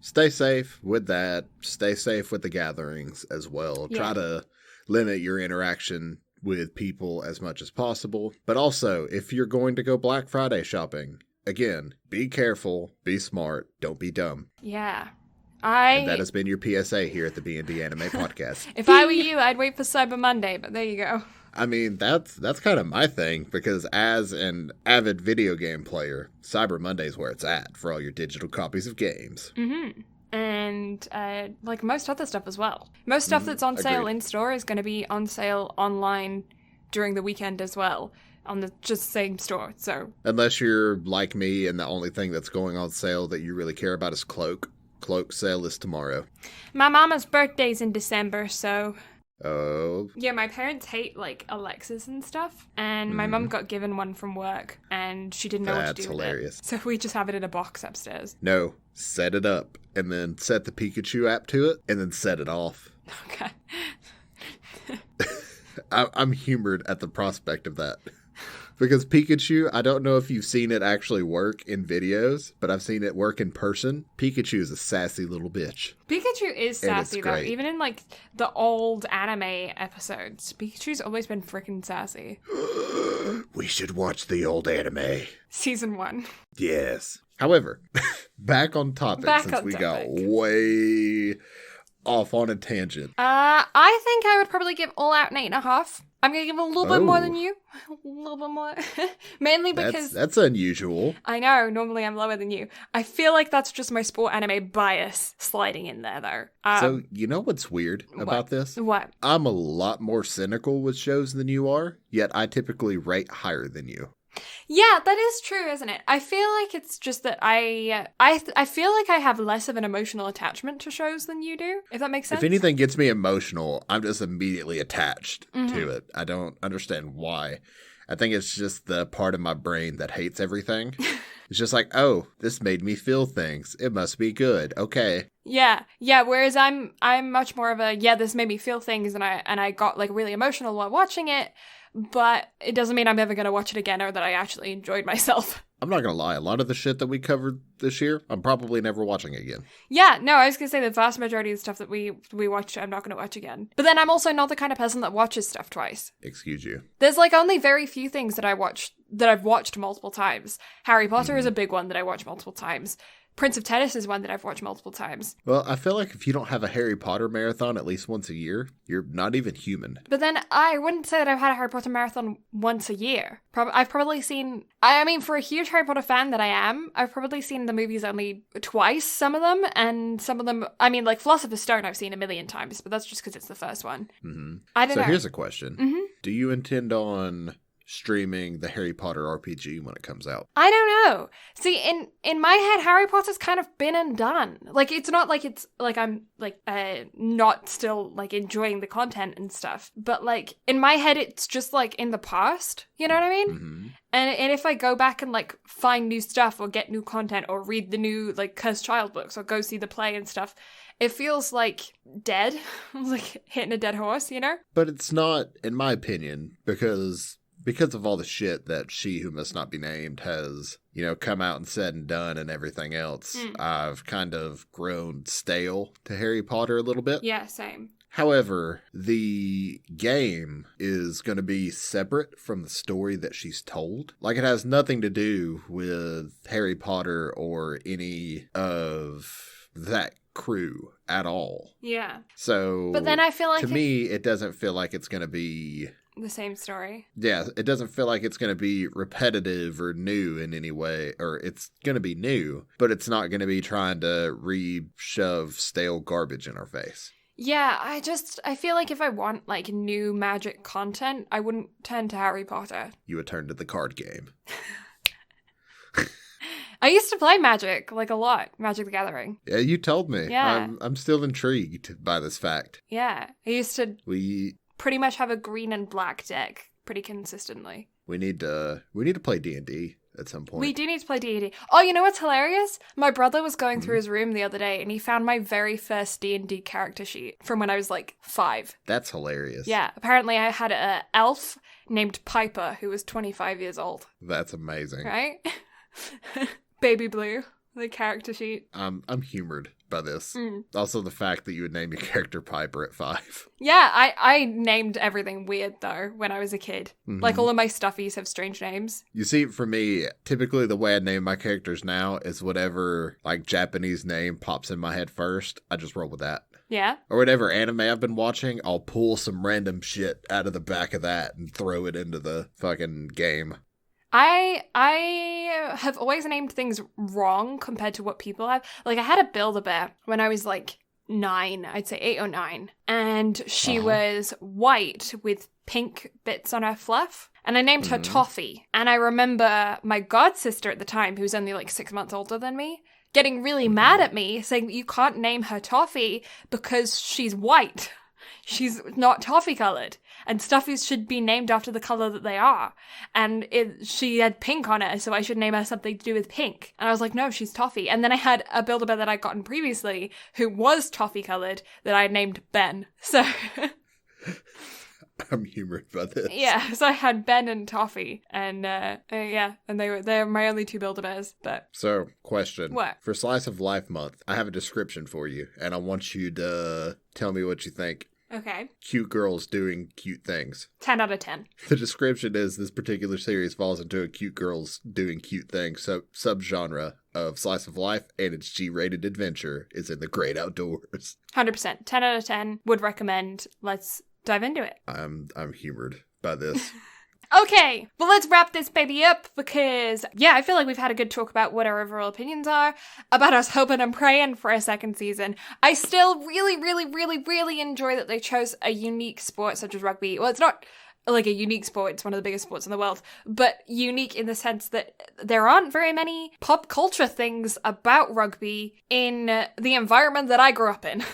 Stay safe with that. Stay safe with the gatherings as well. Yeah. Try to limit your interaction with people as much as possible, but also, if you're going to go Black Friday shopping, again, be careful, be smart, don't be dumb. Yeah. And that has been your PSA here at the BnB Anime Podcast. If I were you, I'd wait for Cyber Monday, but there you go. I mean, that's kind of my thing, because as an avid video game player, Cyber Monday's where it's at for all your digital copies of games. And like most other stuff as well. Most stuff that's on sale in-store is going to be on sale online during the weekend as well. On the just same store, so. Unless you're like me and the only thing that's going on sale that you really care about is Cloak. Cloak sale is tomorrow. My mama's birthday's in December, so Oh. Yeah, my parents hate, like, Alexas and stuff, and my mum got given one from work, and she didn't know what to do with it. That's hilarious. So we just have it in a box upstairs. No, set it up, and then set the Pikachu app to it, and then set it off. Okay. I'm humored at the prospect of that. Because Pikachu, I don't know if you've seen it actually work in videos, but I've seen it work in person. Pikachu is a sassy little bitch. Pikachu is sassy, though. Even in, like, the old anime episodes, Pikachu's always been freaking sassy. We should watch the old anime. Season 1. Yes. However, back on topic, since we got way off on a tangent. I think I would probably give All Out an 8.5. I'm going to give a little bit more than you. A little bit more. Mainly because... That's unusual. I know. Normally I'm lower than you. I feel like that's just my sport anime bias sliding in there, though. So, you know what's weird about this? What? I'm a lot more cynical with shows than you are, yet I typically rate higher than you. Yeah, that is true, isn't it? I feel like it's just that I feel like I have less of an emotional attachment to shows than you do, if that makes sense. If anything gets me emotional, I'm just immediately attached to it. I don't understand why. I think it's just the part of my brain that hates everything. It's just like, oh, this made me feel things. It must be good. Okay. Yeah. Whereas I'm much more of a this made me feel things, and I got like really emotional while watching it. But it doesn't mean I'm ever going to watch it again or that I actually enjoyed myself. I'm not going to lie. A lot of the shit that we covered this year, I'm probably never watching again. Yeah, no, I was going to say the vast majority of the stuff that we watched, I'm not going to watch again. But then I'm also not the kind of person that watches stuff twice. Excuse you. There's like only very few things that I've watched multiple times. Harry Potter is a big one that I watch multiple times. Prince of Tennis is one that I've watched multiple times. Well, I feel like if you don't have a Harry Potter marathon at least once a year, you're not even human. But then I wouldn't say that I've had a Harry Potter marathon once a year. I've probably seen... I mean, for a huge Harry Potter fan that I am, I've probably seen the movies only twice, some of them, and some of them... I mean, like Philosopher's Stone I've seen a million times, but that's just because it's the first one. Mm-hmm. I don't know. So here's a question. Do you intend on streaming the Harry Potter RPG when it comes out? I don't know. See, in my head, Harry Potter's kind of been and done. Like, it's not like it's like I'm like not still like enjoying the content and stuff, but like in my head, it's just like in the past. You know what I mean? Mm-hmm. And if I go back and like find new stuff or get new content or read the new like Cursed Child books or go see the play and stuff, it feels like dead, like hitting a dead horse, you know? But it's not, in my opinion, because of all the shit that She Who Must Not Be Named has, you know, come out and said and done and everything else, I've kind of grown stale to Harry Potter a little bit. Yeah, same. However, the game is going to be separate from the story that she's told. Like, it has nothing to do with Harry Potter or any of that crew at all. Yeah. So, but then I feel like to me, it doesn't feel like it's going to be the same story. Yeah, it doesn't feel like it's going to be repetitive or new in any way, or it's going to be new, but it's not going to be trying to re-shove stale garbage in our face. Yeah, I feel like if I want like new magic content, I wouldn't turn to Harry Potter. You would turn to the card game. I used to play Magic, like a lot. Magic the Gathering. Yeah, you told me. Yeah. I'm still intrigued by this fact. Yeah, I used to pretty much have a green and black deck pretty consistently. We need to play D&D at some point. We do need to play D&D. Oh, you know what's hilarious? My brother was going through his room the other day and he found my very first D&D character sheet from when I was like 5. That's hilarious. Yeah, apparently I had an elf named Piper who was 25 years old. That's amazing. Right? Baby Blue, the character sheet. I'm humored by this. Also the fact that you would name your character Piper at 5. Yeah, I named everything weird though when I was a kid. Like all of my stuffies have strange names. You see, for me, typically the way I name my characters now is whatever like Japanese name pops in my head first. I just roll with that. Yeah. Or whatever anime I've been watching, I'll pull some random shit out of the back of that and throw it into the fucking game. I have always named things wrong compared to what people have. Like, I had a Build-A-Bear when I was, like, 9. I'd say 8 or 9. And she was white with pink bits on her fluff. And I named her Toffee. And I remember my godsister at the time, who was only, like, 6 months older than me, getting really mad at me, saying that you can't name her Toffee because she's white. she's not toffee colored, and stuffies should be named after the color that they are. And she had pink on it, so I should name her something to do with pink. And I was like, no, she's toffee. And then I had a Build-A-Bear that I'd gotten previously who was toffee colored that I named Ben. So I'm humored by this. Yeah, so I had Ben and Toffee, and and they're my only two Build-A-Bears. But so, question: what? For Slice of Life Month, I have a description for you, and I want you to tell me what you think. Okay. Cute girls doing cute things. 10 out of 10. The description is this particular series falls into a cute girls doing cute things subgenre of Slice of Life, and its G-rated adventure is in the great outdoors. 100%. 10 out of 10. Would recommend. Let's dive into it. I'm humored by this. Okay, well, let's wrap this baby up because, I feel like we've had a good talk about what our overall opinions are, about us hoping and praying for a second season. I still really, really, really, really enjoy that they chose a unique sport such as rugby. Well, it's not like a unique sport, it's one of the biggest sports in the world, but unique in the sense that there aren't very many pop culture things about rugby in the environment that I grew up in.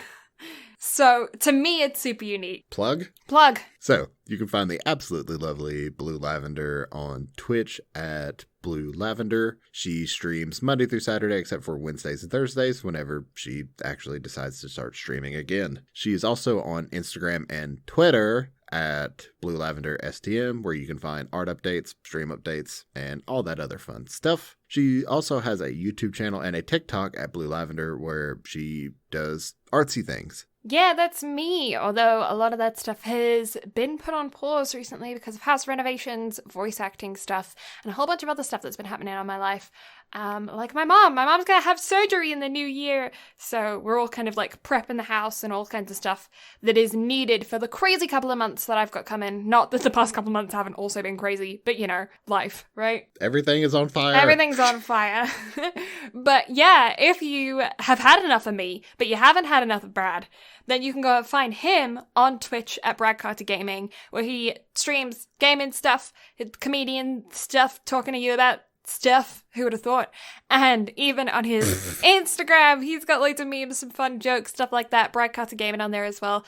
So, to me, it's super unique. Plug? Plug. So, you can find the absolutely lovely Blue Lavender on Twitch at Blue Lavender. She streams Monday through Saturday, except for Wednesdays and Thursdays, whenever she actually decides to start streaming again. She is also on Instagram and Twitter at Blue Lavender STM, where you can find art updates, stream updates, and all that other fun stuff. She also has a YouTube channel and a TikTok at Blue Lavender, where she does artsy things. Yeah, that's me, although a lot of that stuff has been put on pause recently because of house renovations, voice acting stuff, and a whole bunch of other stuff that's been happening in my life. Like my mom. My mom's gonna have surgery in the new year, so we're all kind of like prepping the house and all kinds of stuff that is needed for the crazy couple of months that I've got coming. Not that the past couple of months haven't also been crazy, but life, right? Everything is on fire. Everything's on fire. But yeah, if you have had enough of me, but you haven't had enough of Brad, then you can go and find him on Twitch at Brad Carter Gaming, where he streams gaming stuff, comedian stuff, talking to you about stuff, who would have thought? And even on his Instagram, he's got loads of memes, some fun jokes, stuff like that. Brad Carter Gaming on there as well.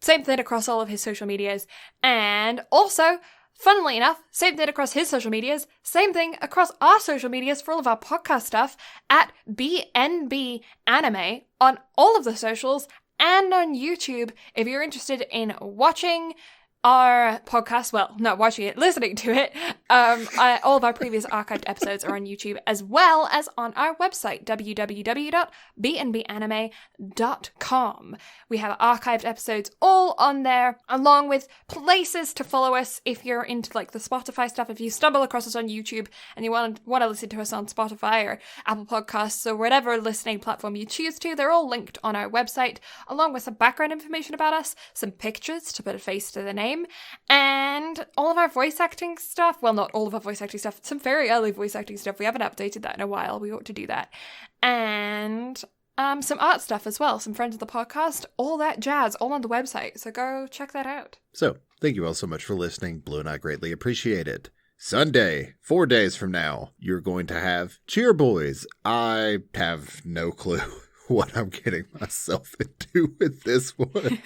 Same thing across all of his social medias. And also, funnily enough, same thing across his social medias, same thing across our social medias for all of our podcast stuff at BnB Anime on all of the socials and on YouTube if you're interested in watching our podcast, well, not watching it, listening to it. All of our previous archived episodes are on YouTube as well as on our website, www.bnbanime.com. We have archived episodes all on there, along with places to follow us if you're into like the Spotify stuff. If you stumble across us on YouTube and you want to listen to us on Spotify or Apple Podcasts or whatever listening platform you choose to, they're all linked on our website, along with some background information about us, some pictures to put a face to the name, and all of our voice acting stuff. Well, not all of our voice acting stuff. Some very early voice acting stuff. We haven't updated that in a while. We ought to do that. And some art stuff as well. Some friends of the podcast. All that jazz. All on the website. So go check that out. So, thank you all so much for listening. Blue and I greatly appreciate it. Sunday, 4 days from now, you're going to have Cheer Boys. I have no clue what I'm getting myself into with this one.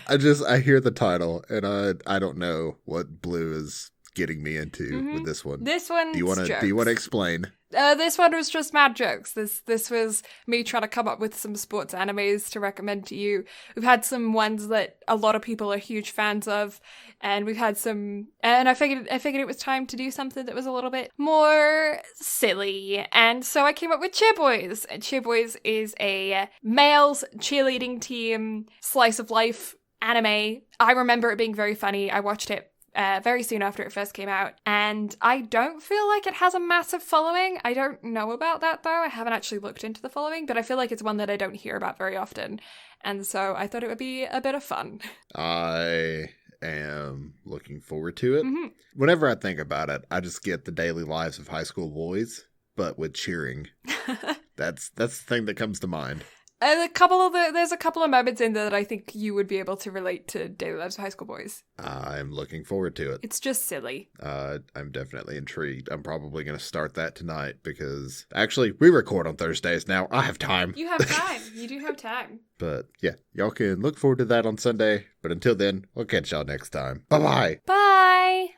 I hear the title, and I don't know what Blue is getting me into with this one. This one. Do you want to explain? This one was just mad jokes. This was me trying to come up with some sports animes to recommend to you. We've had some ones that a lot of people are huge fans of, and we've had some. And I figured it was time to do something that was a little bit more silly, and so I came up with Cheer Boys. And Cheer Boys is a males cheerleading team slice of life anime. I remember it being very funny. I watched it very soon after it first came out, and I don't feel like it has a massive following. I don't know about that though. I haven't actually looked into the following, but I feel like it's one that I don't hear about very often, and so I thought it would be a bit of fun. I am looking forward to it. Mm-hmm. Whenever I think about it, I just get the daily lives of high school boys, but with cheering. That's the thing that comes to mind. there's a couple of moments in there that I think you would be able to relate to Daily Lives of High School Boys. I'm looking forward to it. It's just silly. I'm definitely intrigued. I'm probably going to start that tonight because actually we record on Thursdays now. I have time. You have time. You do have time. But yeah, y'all can look forward to that on Sunday. But until then, we'll catch y'all next time. Bye-bye. Bye.